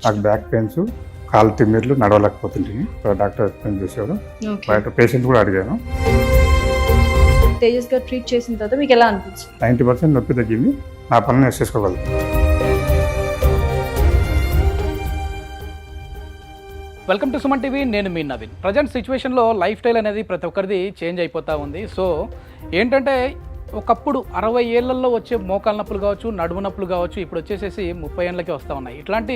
నాకు back pains, కాలు తిమ్మిర్లు, నడవలేకపోతుంటుంది. Doctor explain చేశారు. బయట పేషెంట్ కూడా అడిగాను. తేజస్ గారు ట్రీట్ చేసిన తర్వాత మీకు ఎలా అనిపించింది? 90% నొప్పి తగ్గింది. నా పనులు చేసుకోగలను. Welcome to Suman TV. నేను మీ నవీన్. ప్రజెంట్ సిచ్యువేషన్లో లైఫ్ స్టైల్ అనేది ప్రతి ఒక్కరిది చేంజ్ అయిపోతూ ఉంది. సో ఏంటంటే ఒకప్పుడు 60 ఏళ్లలో వచ్చే మోకాలు నొప్పులు కావచ్చు, నడుము నొప్పులు కావచ్చు, ఇప్పుడు వచ్చేసేసి 30 ఏళ్ళకి వస్తూ ఉన్నాయి. ఇట్లాంటి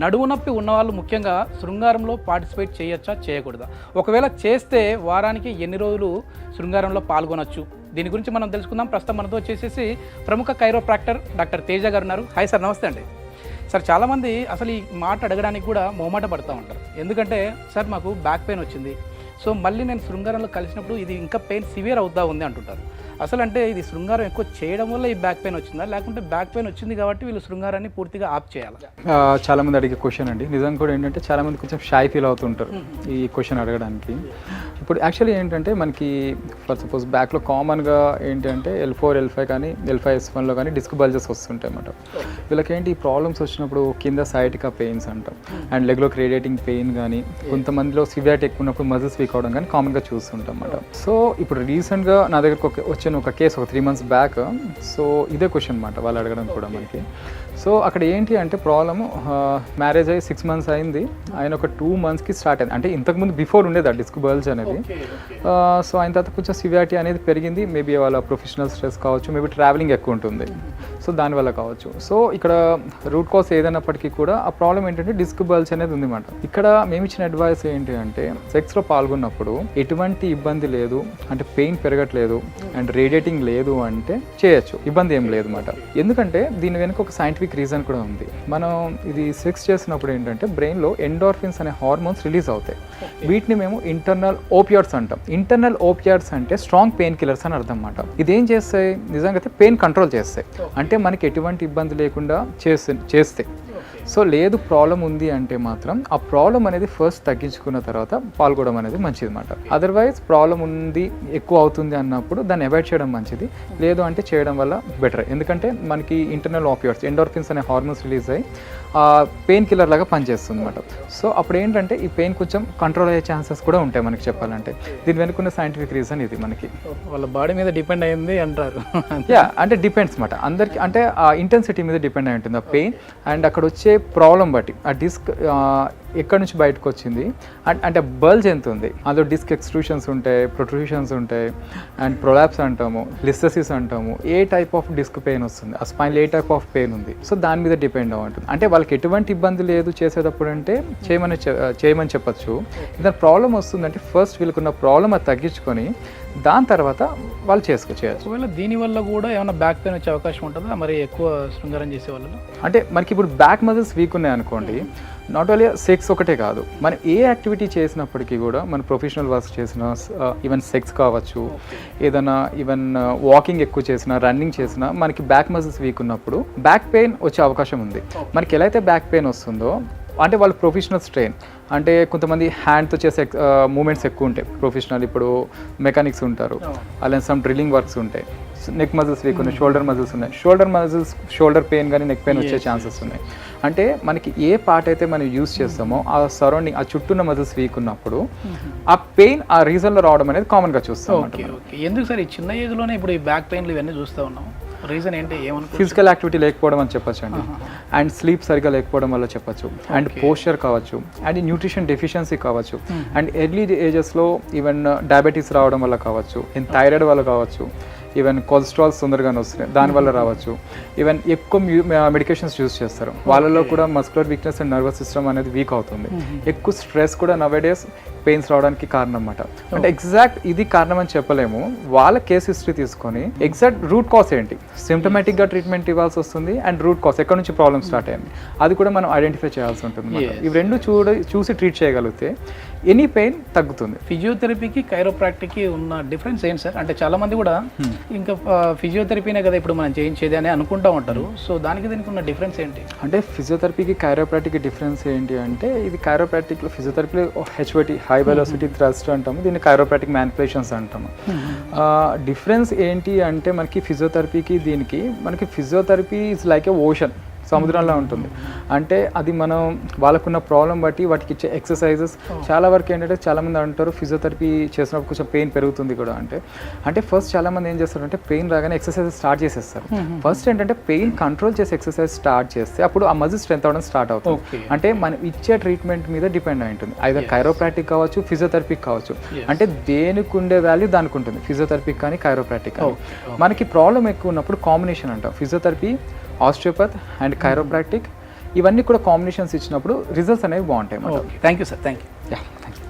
నడుము నొప్పి ఉన్నవాళ్ళు ముఖ్యంగా శృంగారంలో పార్టిసిపేట్ చేయొచ్చా, చేయకూడదా? ఒకవేళ చేస్తే వారానికి ఎన్ని రోజులు శృంగారంలో పాల్గొనొచ్చు? దీని గురించి మనం తెలుసుకుందాం. ప్రస్తుతం మనతో వచ్చేసేసి ప్రముఖ కైరోప్రాక్టర్ డాక్టర్ తేజ గారు ఉన్నారు. హాయ్ సార్, నమస్తే అండి. సార్, చాలామంది అసలు ఈ మాట అడగడానికి కూడా మొహమాట పడుతూ ఉంటారు. ఎందుకంటే సార్ మాకు బ్యాక్ పెయిన్ వచ్చింది, సో మళ్ళీ నేను శృంగారంలో కలిసినప్పుడు ఇది ఇంకా పెయిన్ సివియర్ అవుతా ఉంది అంటుంటారు. అసలు అంటే ఇది శృంగారం ఎక్కువ చేయడం వల్ల ఈ బ్యాక్ పెయిన్ వచ్చిందా, లేకుంటే బ్యాక్ పెయిన్ వచ్చింది కాబట్టి వీళ్ళు శృంగారాన్ని పూర్తిగా ఆఫ్ చేయాలి? చాలా మంది అడిగే క్వశ్చన్ అండి. నిజంగా కూడా ఏంటంటే చాలా మంది కొంచెం షై ఫీల్ అవుతుంటారు ఈ క్వశ్చన్ అడగడానికి. ఇప్పుడు యాక్చువల్లీ ఏంటంటే మనకి ఫర్ సపోజ్ బ్యాక్లో కామన్గా ఏంటంటే L4, L5 కానీ L5, S1లో కానీ డిస్క్ బల్జెస్ వస్తుంటాయి అన్నమాట. వీళ్ళకి ఏంటి ఈ ప్రాబ్లమ్స్ వచ్చినప్పుడు కింద సైటికా పెయిన్స్ అంటాం, అండ్ లెగ్లో రేడియేటింగ్ పెయిన్ కానీ, కొంతమందిలో సివియారిటీ ఎక్కువ ఉన్నప్పుడు మజిల్స్ వీక్ అవడం కానీ కామన్గా చూస్తుంటాం అన్నమాట. సో ఇప్పుడు రీసెంట్గా నా దగ్గరకు వచ్చిన ఒక కేసు ఒక 3 months బ్యాక్. సో ఇదే క్వశ్చన్ అనమాట వాళ్ళు అడగడం కూడా మనకి. సో అక్కడ ఏంటి అంటే ప్రాబ్లము, మ్యారేజ్ అయ్యి 6 months అయింది, ఆయన ఒక 2 monthsకి స్టార్ట్ అయింది. అంటే ఇంతకుముందు బిఫోర్ ఉండేది ఆ డిస్క్ బల్జ్ అనేది. సో ఆయన తర్వాత కొంచెం సివియారిటీ అనేది పెరిగింది. మేబీ వాళ్ళ ప్రొఫెషనల్ స్ట్రెస్ కావచ్చు, మేబీ ట్రావెలింగ్ ఎక్కువ ఉంటుంది, సో దానివల్ల కావచ్చు. సో ఇక్కడ రూట్ కాజ్ ఏదైనప్పటికీ కూడా ఆ ప్రాబ్లం ఏంటంటే డిస్క్ బల్జ్ అనేది ఉంది అన్నమాట. ఇక్కడ మేము ఇచ్చిన అడ్వైస్ ఏంటి అంటే సెక్స్లో పాల్గొన్నప్పుడు ఎటువంటి ఇబ్బంది లేదు, అంటే పెయిన్ పెరగట్లేదు అండ్ రేడియేటింగ్ లేదు అంటే చేయొచ్చు, ఇబ్బంది ఏం లేదు అన్నమాట. ఎందుకంటే దీని వెనుక ఒక సైంటిఫిక్ రీజన్ కూడా ఉంది. మనం ఇది సెక్స్ చేసినప్పుడు ఏంటంటే బ్రెయిన్లో ఎండార్ఫిన్స్ అనే హార్మోన్స్ రిలీజ్ అవుతాయి. వీటిని మేము ఇంటర్నల్ ఓపియాయిడ్స్ అంటాం. ఇంటర్నల్ ఓపియాయిడ్స్ అంటే స్ట్రాంగ్ పెయిన్ కిల్లర్స్ అని అర్థం అన్నమాట. ఇదేం చేస్తాయి, నిజంగా అయితే పెయిన్ కంట్రోల్ చేస్తాయి, అంటే మనకి ఎటువంటి ఇబ్బంది లేకుండా చేస్తాయి. సో లేదు ప్రాబ్లం ఉంది అంటే మాత్రం ఆ ప్రాబ్లం అనేది ఫస్ట్ తగ్గించుకున్న తర్వాత పాల్గొనడం అనేది మంచిది అన్నమాట. అదర్వైజ్ ప్రాబ్లం ఉంది ఎక్కువ అవుతుంది అన్నప్పుడు దాన్ని అవాయిడ్ చేయడం మంచిది, లేదు అంటే చేయడం వల్ల బెటర్. ఎందుకంటే మనకి ఇంటర్నల్ ఆపియాయిడ్స్, ఎండార్ఫిన్స్ అనే హార్మోన్స్ రిలీజ్ అయ్యి పెయిన్ కిల్లర్ లాగా పనిచేస్తుంది అన్నమాట. సో అప్పుడు ఏంటంటే ఈ పెయిన్ కొంచెం కంట్రోల్ అయ్యే ఛాన్సెస్ కూడా ఉంటాయి మనకి చెప్పాలంటే. దీని వెనుకున్న సైంటిఫిక్ రీజన్ ఇది మనకి. వాళ్ళ బాడీ మీద డిపెండ్ అయింది అంటారు. అంటే డిపెండ్స్ అన్నమాట అందరికి, అంటే ఆ ఇంటెన్సిటీ మీద డిపెండ్ అయి ఉంటుంది ఆ పెయిన్ అండ్ అక్కడ వచ్చే ప్రాబ్లం బట్టి. ఆ డిస్క్ ఎక్కడి నుంచి బయటకు వచ్చింది అంటే బల్జ్ ఎంత ఉంది, అందులో డిస్క్ ఎక్స్ట్రూషన్స్ ఉంటాయి, ప్రొట్రూషన్స్ ఉంటాయి, అండ్ ప్రొలాప్స్ అంటాము, లిస్థెసిస్ అంటాము. ఏ టైప్ ఆఫ్ డిస్క్ పెయిన్ వస్తుంది, ఆ స్పైన్లో ఏ టైప్ ఆఫ్ పెయిన్ ఉంది, సో దాని మీద డిపెండ్ అయి ఉంటుంది. అంటే వాళ్ళకి ఎటువంటి ఇబ్బంది లేదు చేసేటప్పుడు అంటే చేయమని చెప్పచ్చు. ఏదైనా ప్రాబ్లం వస్తుందంటే ఫస్ట్ వీళ్ళకున్న ప్రాబ్లం అది తగ్గించుకొని దాని తర్వాత వాళ్ళు చేయొచ్చు. ఒకవేళ దీనివల్ల కూడా ఏమైనా బ్యాక్ పెయిన్ వచ్చే అవకాశం ఉంటుందా మరి ఎక్కువ శృంగారం చేసే వాళ్ళు? అంటే మనకి ఇప్పుడు బ్యాక్ మజిల్స్ వీక్ ఉన్నాయి అనుకోండి, నాట్ ఓన్లీ సెక్స్ ఒకటే కాదు, మనం ఏ యాక్టివిటీ చేసినప్పటికీ కూడా, మన ప్రొఫెషనల్ వర్క్ చేసిన, ఈవెన్ సెక్స్ కావచ్చు, ఏదైనా ఈవెన్ వాకింగ్ ఎక్కువ చేసినా, రన్నింగ్ చేసినా, మనకి బ్యాక్ మజిల్స్ వీక్ ఉన్నప్పుడు బ్యాక్ పెయిన్ వచ్చే అవకాశం ఉంది. మనకి ఎలా అయితే బ్యాక్ పెయిన్ వస్తుందో అంటే వాళ్ళు ప్రొఫెషనల్ స్ట్రెయిన్, అంటే కొంతమంది హ్యాండ్తో చేసే మూమెంట్స్ ఎక్కువ ఉంటాయి ప్రొఫెషనల్, ఇప్పుడు మెకానిక్స్ ఉంటారు, అలానే సమ్ డ్రిల్లింగ్ వర్క్స్ ఉంటాయి, నెక్ మజిల్స్ వీక్ ఉన్నాయి, షోల్డర్ మజిల్స్ ఉన్నాయి, షోల్డర్ పెయిన్ కానీ నెక్ పెయిన్ వచ్చే ఛాన్సెస్ ఉన్నాయి. అంటే మనకి ఏ పార్ట్ అయితే మనం యూస్ చేస్తామో ఆ సరౌండింగ్, ఆ చుట్టూన్న మజిల్స్ వీక్ ఉన్నప్పుడు ఆ పెయిన్ ఆ రీజన్లో రావడం అనేది కామన్గా చూస్తాం. ఎందుకు సార్ ఈ చిన్న ఏజ్లోనే ఇప్పుడు ఈ బ్యాక్ పెయిన్లు ఇవన్నీ చూస్తూ ఉన్నాం? రీజన్ ఏంటి? ఫిజికల్ యాక్టివిటీ లేకపోవడం అని చెప్పచ్చు అండి, అండ్ స్లీప్ సరిగా లేకపోవడం వల్ల చెప్పచ్చు, అండ్ పోస్చర్ కావచ్చు, అండ్ న్యూట్రిషన్ డెఫిషియన్సీ కావచ్చు, అండ్ ఎర్లీ ఏజెస్లో ఈవెన్ డయాబెటీస్ రావడం వల్ల కావచ్చు, థైరాయిడ్ వల్ల కావచ్చు, ఈవెన్ కొలెస్ట్రాల్స్ తొందరగానే వస్తున్నాయి దానివల్ల రావచ్చు. ఈవెన్ ఎక్కువ మెడికేషన్స్ యూజ్ చేస్తారు, వాళ్ళలో కూడా muscular weakness and nervous system అనేది వీక్ అవుతుంది. ఎక్కువ స్ట్రెస్ కూడా నవేడేస్ పెయిన్స్ రావడానికి కారణం అన్నమాట. అంటే ఎగ్జాక్ట్ ఇది కారణం అని చెప్పలేము, వాళ్ళ కేస్ హిస్టరీ తీసుకొని ఎగ్జాక్ట్ రూట్ కాజ్ ఏంటి, సిమ్టమాటిక్గా ట్రీట్మెంట్ ఇవ్వాల్సి వస్తుంది, అండ్ రూట్ కాజ్ ఎక్కడి నుంచి ప్రాబ్లమ్ స్టార్ట్ అయింది అది కూడా మనం ఐడెంటిఫై చేయాల్సి ఉంటుంది. ఇవి రెండు చూసి ట్రీట్ చేయగలిగితే ఎనీ పెయిన్ తగ్గుతుంది. ఫిజియోథెరపీకి కైరోప్రాక్టిక్కి ఉన్న డిఫరెన్స్ ఏంటి సార్? అంటే చాలా మంది కూడా ఇంకా ఫిజియోథెరపీనే కదా ఇప్పుడు మనం చేయించేది అని అనుకుంటూ ఉంటారు. సో దానికి దీనికి ఉన్న డిఫరెన్స్ ఏంటి? అంటే ఫిజియోథెరపీకి కైరోప్రాక్టిక్కి డిఫరెన్స్ ఏంటి అంటే, ఇది కైరోప్రాక్టిక్లో ఫిజియోథెరపీలో HVT హై వెలాసిటీ థ్రస్ట్ అంటాము, దీన్ని కైరోప్రాక్టిక్ మ్యానిపులేషన్స్ అంటాము. డిఫరెన్స్ ఏంటి అంటే మనకి ఫిజియోథెరపీకి దీనికి, మనకి physiotherapy is like A ocean, సముద్రంలా ఉంటుంది. అంటే అది మనం వాళ్ళకున్న ప్రాబ్లం బట్టి వాటికి ఇచ్చే ఎక్సర్సైజెస్ చాలా వరకు ఏంటంటే చాలామంది అంటారు ఫిజియోథెరపీ చేసినప్పుడు కొంచెం పెయిన్ పెరుగుతుంది కూడా. అంటే ఫస్ట్ చాలామంది ఏం చేస్తారంటే పెయిన్ రాగానే ఎక్సర్సైజ్ స్టార్ట్ చేసేస్తారు. ఫస్ట్ ఏంటంటే పెయిన్ కంట్రోల్ చేసే ఎక్సర్సైజ్ స్టార్ట్ చేస్తే అప్పుడు ఆ మజిల్ స్ట్రెంత్ అవ్వడం స్టార్ట్ అవుతుంది. అంటే మనం ఇచ్చే ట్రీట్మెంట్ మీద డిపెండ్ అయి ఉంటుంది. ఐదర్ కైరోప్రాక్టిక్ కావచ్చు, ఫిజియోథెరపీ కావచ్చు. అంటే దేనికి ఉండే వాల్యూ దానికి ఉంటుంది, ఫిజియోథెరపీ కానీ కైరోప్రాక్టిక్ కానీ. మనకి ప్రాబ్లం ఎక్కువ ఉన్నప్పుడు కాంబినేషన్ అంటాం, ఫిజియోథెరపీ, ఆస్టియోపత్ అండ్ కైరోప్రాక్టిక్, ఇవన్నీ కూడా కాంబినేషన్స్ ఇచ్చినప్పుడు రిజల్ట్స్ అనేవి బాగుంటాయి. Thank you sir, thank you. Thank you.